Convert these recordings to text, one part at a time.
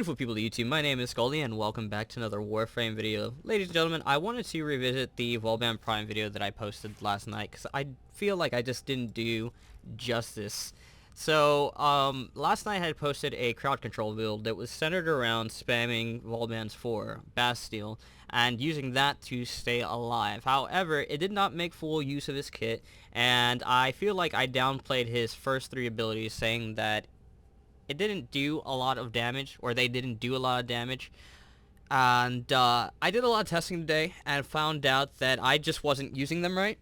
Beautiful people of YouTube, my name is Sckullie and welcome back to another Warframe video. Ladies and gentlemen, I wanted to revisit the Vauban Prime video that I posted last night because I feel like I just didn't do justice. So, last night I had posted a crowd control build that was centered around spamming Vauban's 4, Bastille, and using that to stay alive. However, it did not make full use of his kit, and I feel like I downplayed his first 3 abilities, saying that it didn't do a lot of damage, or they didn't do a lot of damage. And I did a lot of testing today and found out that I just wasn't using them right.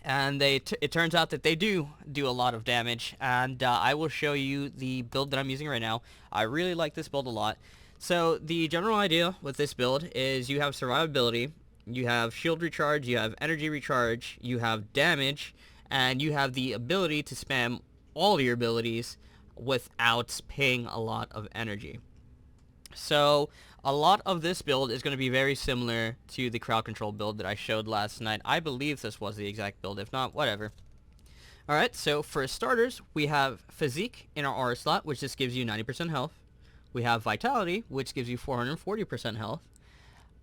And it turns out that they do a lot of damage. And I will show you the build that I'm using right now. I really like this build a lot. So the general idea with this build is you have survivability, you have shield recharge, you have energy recharge, you have damage, and you have the ability to spam all your abilities without paying a lot of energy. So a lot of this build is going to be very similar to the crowd control build that I showed last night. I believe this was the exact build. If not, whatever. Alright, so for starters, we have Physique in our R slot, which just gives you 90% health. We have Vitality, which gives you 440% health.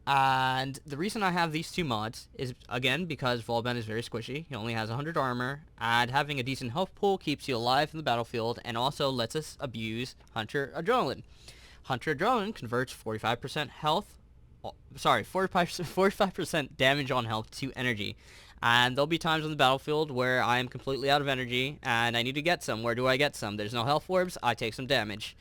And the reason I have these 2 mods is, again, because Vauban is very squishy. He only has 100 armor, and having a decent health pool keeps you alive in the battlefield, and also lets us abuse Hunter Adrenaline. Hunter Adrenaline converts 45% health, 45% damage on health to energy. And there'll be times on the battlefield where I am completely out of energy, and I need to get some. Where do I get some? There's no health orbs, I take some damage.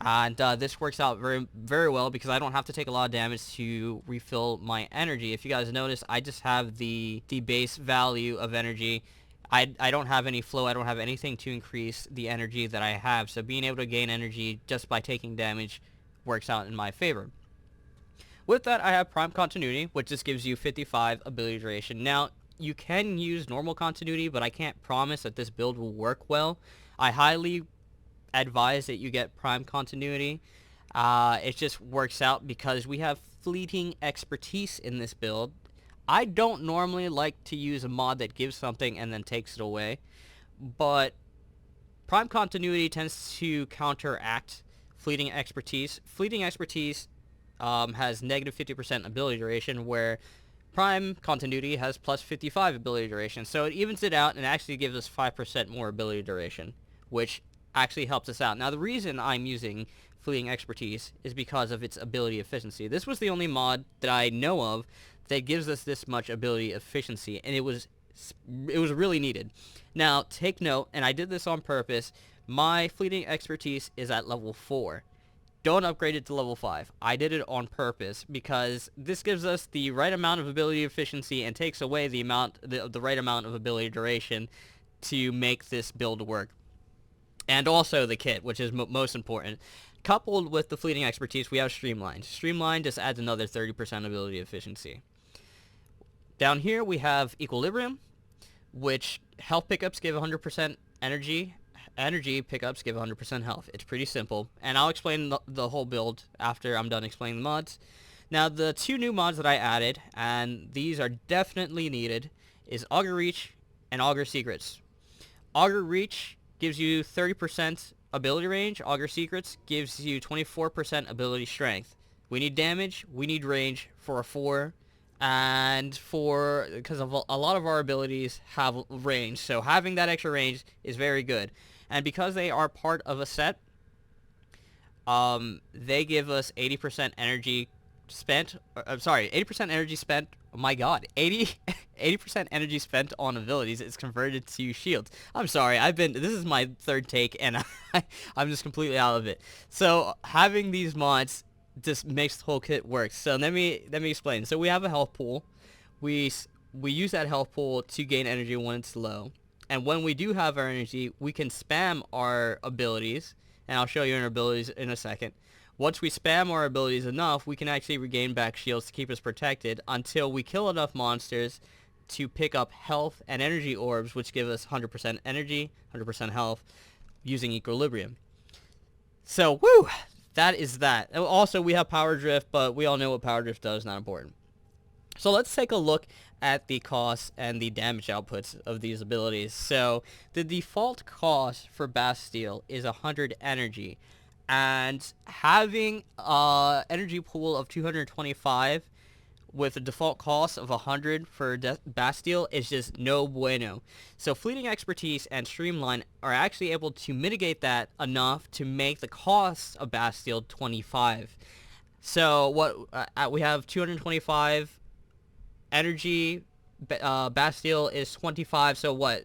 And this works out very, very well because I don't have to take a lot of damage to refill my energy. If you guys notice, I just have the base value of energy. I don't have any flow. I don't have anything to increase the energy that I have. So being able to gain energy just by taking damage works out in my favor. With that, I have Prime Continuity, which just gives you 55 ability duration. Now, you can use normal continuity, but I can't promise that this build will work well. I highly advise that you get Prime Continuity. It just works out because we have fleeting expertise in this build. I don't normally like to use a mod that gives something and then takes it away, but Prime Continuity tends to counteract fleeting expertise. Fleeting expertise has negative 50% ability duration, where Prime Continuity has plus 55 ability duration. So it evens it out and actually gives us 5% more ability duration, which actually helps us out. Now, the reason I'm using Fleeting Expertise is because of its ability efficiency. This was the only mod that I know of that gives us this much ability efficiency, and it was really needed. Now, take note, and I did this on purpose, my Fleeting Expertise is at level 4. Don't upgrade it to level 5. I did it on purpose because this gives us the right amount of ability efficiency and takes away the right amount of ability duration to make this build work. And also the kit, which is most important. Coupled with the Fleeting Expertise, we have Streamline. Streamline just adds another 30% ability efficiency. Down here, we have Equilibrium, which health pickups give 100% energy. Energy pickups give 100% health. It's pretty simple. And I'll explain the whole build after I'm done explaining the mods. Now, the 2 new mods that I added, and these are definitely needed, is Augur Reach and Augur Secrets. Augur Reach gives you 30% ability range. Augur Secrets gives you 24% ability strength. We need damage, we need range for a 4, and because a lot of our abilities have range, so having that extra range is very good. And because they are part of a set, they give us 80% energy spent. 80% energy spent. Oh my god, 80% energy spent on abilities is converted to shields. I'm sorry, this is my 3rd take, and I'm just completely out of it. So having these mods just makes the whole kit work. So let me explain. So we have a health pool. We use that health pool to gain energy when it's low. And when we do have our energy, we can spam our abilities, and I'll show you our abilities in a second. Once we spam our abilities enough, we can actually regain back shields to keep us protected until we kill enough monsters to pick up health and energy orbs, which give us 100% energy, 100% health, using Equilibrium. So, woo! That is that. Also, we have Power Drift, but we all know what Power Drift does, not important. So let's take a look at the costs and the damage outputs of these abilities. So the default cost for Bastille is 100 energy, And having energy pool of 225 with a default cost of 100 for Bastille is just no bueno. So Fleeting Expertise and Streamline are actually able to mitigate that enough to make the cost of Bastille 25. So what we have 225 energy. Bastille is 25, so what?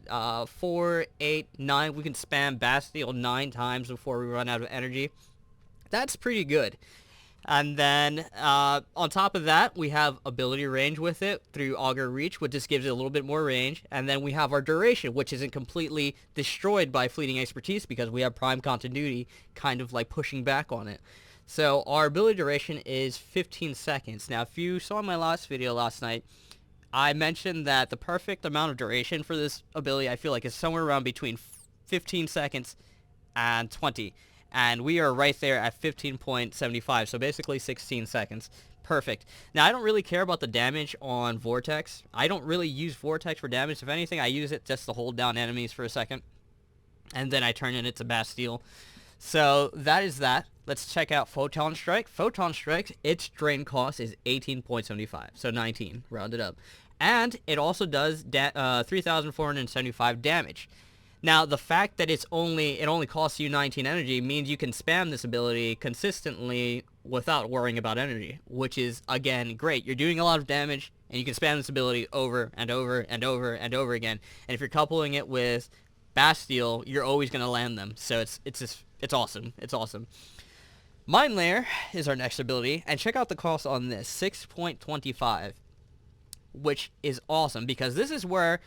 4, 8, 9. We can spam Bastille 9 times before we run out of energy. That's pretty good. And then on top of that, we have ability range with it through Augur Reach, which just gives it a little bit more range. And then we have our duration, which isn't completely destroyed by Fleeting Expertise because we have Prime Continuity kind of like pushing back on it. So our ability duration is 15 seconds. Now, if you saw my last video last night, I mentioned that the perfect amount of duration for this ability I feel like is somewhere around between 15 seconds and 20. And we are right there at 15.75, so basically 16 seconds. Perfect. Now, I don't really care about the damage on Vortex. I don't really use Vortex for damage. If anything, I use it just to hold down enemies for a second. And then I turn it into Bastille. So that is that. Let's check out Photon Strike. Photon Strike, its drain cost is 18.75, so 19, rounded up. And it also does 3,475 damage. Now, the fact that it only costs you 19 energy means you can spam this ability consistently without worrying about energy, which is, again, great. You're doing a lot of damage, and you can spam this ability over and over and over and over again. And if you're coupling it with Bastille, you're always going to land them. So it's awesome. It's awesome. Mind Layer is our next ability, and check out the cost on this, 6.25, which is awesome because this is where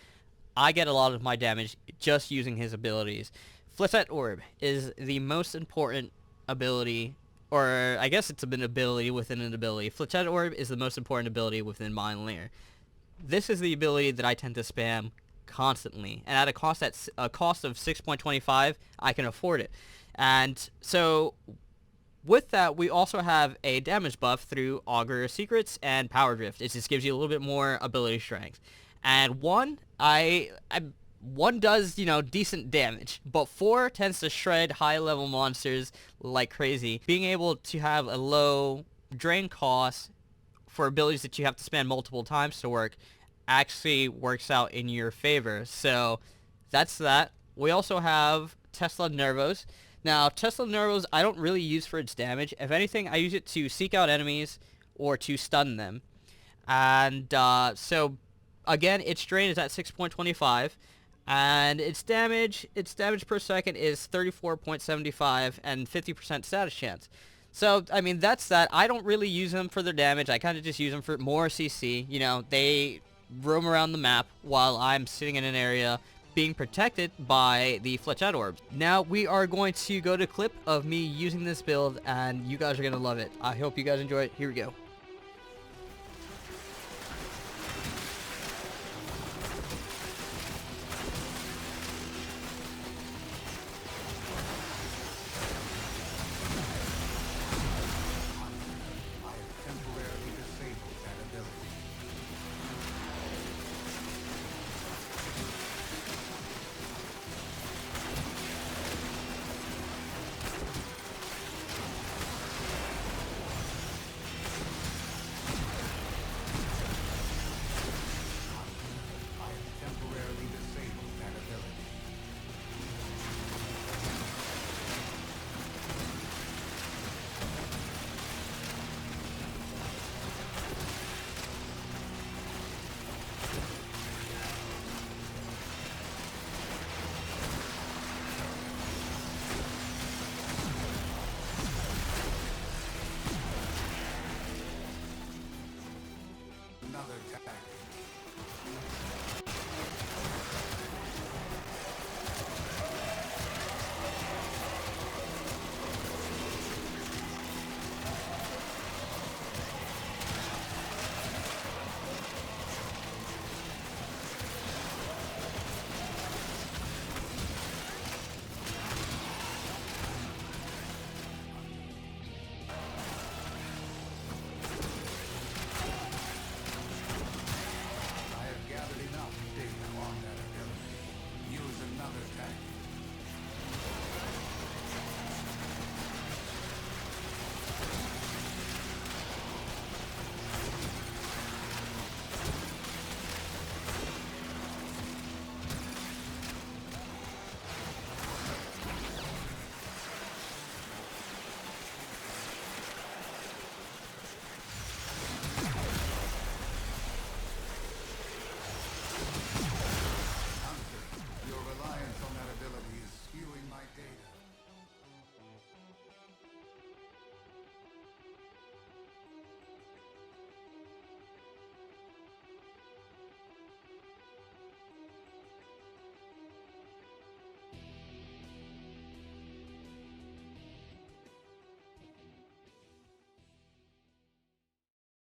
I get a lot of my damage just using his abilities. Flechette Orb is the most important ability, or I guess it's an ability within an ability. Flechette Orb is the most important ability within Mind Layer. This is the ability that I tend to spam constantly, and at a cost of 6.25, I can afford it. And so with that, we also have a damage buff through Augur Secrets and Power Drift. It just gives you a little bit more ability strength. And one does, decent damage, but 4 tends to shred high-level monsters like crazy. Being able to have a low drain cost for abilities that you have to spend multiple times to work actually works out in your favor. So that's that. We also have Tesla Nervos. Now, Tesla Nervos I don't really use for its damage. If anything, I use it to seek out enemies or to stun them. And so, again, its drain is at 6.25. And its damage per second is 34.75 and 50% status chance. So, I mean, that's that. I don't really use them for their damage. I kind of just use them for more CC. They roam around the map while I'm sitting in an area being protected by the Flechette Orb. Now we are going to go to a clip of me using this build, and you guys are going to love it. I hope you guys enjoy it. Here we go.